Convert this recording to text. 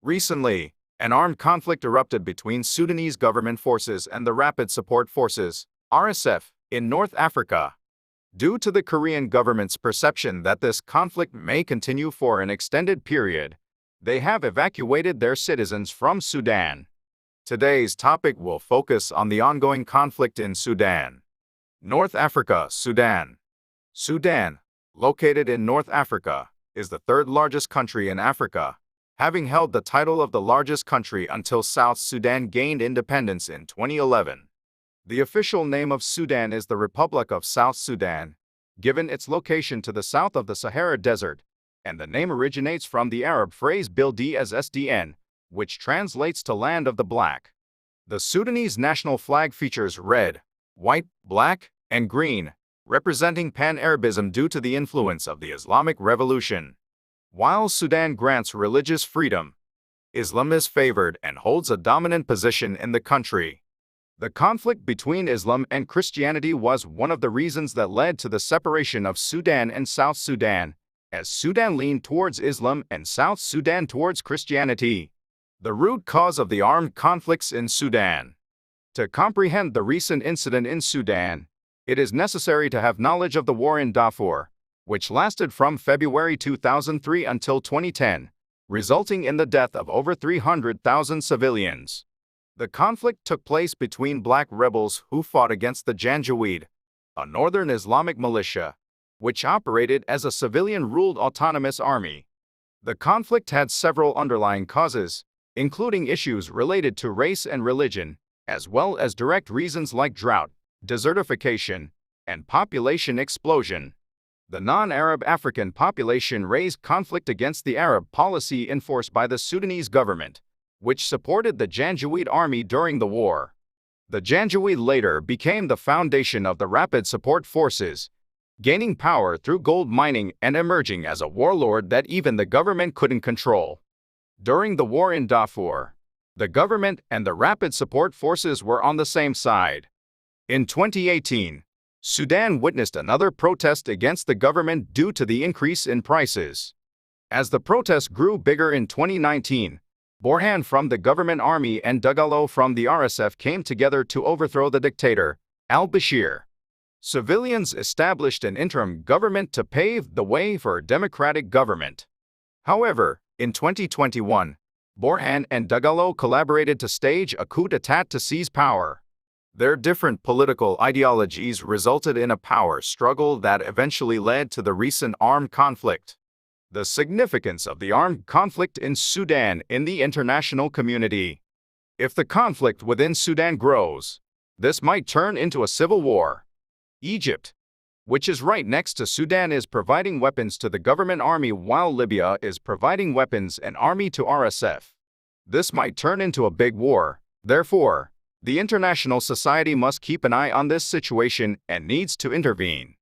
Recently, an armed conflict erupted between Sudanese government forces and the Rapid Support Forces, RSF, in North Africa. Due to the Korean government's perception that this conflict may continue for an extended period, they have evacuated their citizens from Sudan. Today's topic will focus on the ongoing conflict in Sudan. North Africa, Sudan. Sudan, located in North Africa, is the third largest country in Africa, having held the title of the largest country until South Sudan gained independence in 2011. The official name of Sudan is the Republic of South Sudan, given its location to the south of the Sahara Desert, and the name originates from the Arab phrase Bildi as SDN, which translates to Land of the Black. The Sudanese national flag features red, white, black, and green, representing Pan-Arabism due to the influence of the Islamic Revolution. While Sudan grants religious freedom, Islam is favored and holds a dominant position in the country. The conflict between Islam and Christianity was one of the reasons that led to the separation of Sudan and South Sudan, as Sudan leaned towards Islam and South Sudan towards Christianity. The root cause of the armed conflicts in Sudan. To comprehend the recent incident in Sudan, it is necessary to have knowledge of the war in Darfur, which lasted from February 2003 until 2010, resulting in the death of over 300,000 civilians. The conflict took place between black rebels who fought against the Janjaweed, a northern Islamic militia, which operated as a civilian-ruled autonomous army. The conflict had several underlying causes, including issues related to race and religion, as well as direct reasons like drought, desertification, and population explosion. The non-Arab African population raised conflict against the Arab policy enforced by the Sudanese government, which supported the Janjaweed army during the war. The Janjaweed later became the foundation of the Rapid Support Forces, gaining power through gold mining and emerging as a warlord that even the government couldn't control. During the war in Darfur, the government and the Rapid Support Forces were on the same side. In 2018, Sudan witnessed another protest against the government due to the increase in prices. As the protest grew bigger in 2019, Burhan from the government army and Dagalo from the RSF came together to overthrow the dictator, al-Bashir. Civilians established an interim government to pave the way for a democratic government. However, in 2021, Burhan and Dagalo collaborated to stage a coup d'etat to seize power. Their different political ideologies resulted in a power struggle that eventually led to the recent armed conflict. The significance of the armed conflict in Sudan in the international community. If the conflict within Sudan grows, this might turn into a civil war. Egypt, which is right next to Sudan, is providing weapons to the government army while Libya is providing weapons and army to RSF. This might turn into a big war. Therefore, the international society must keep an eye on this situation and needs to intervene.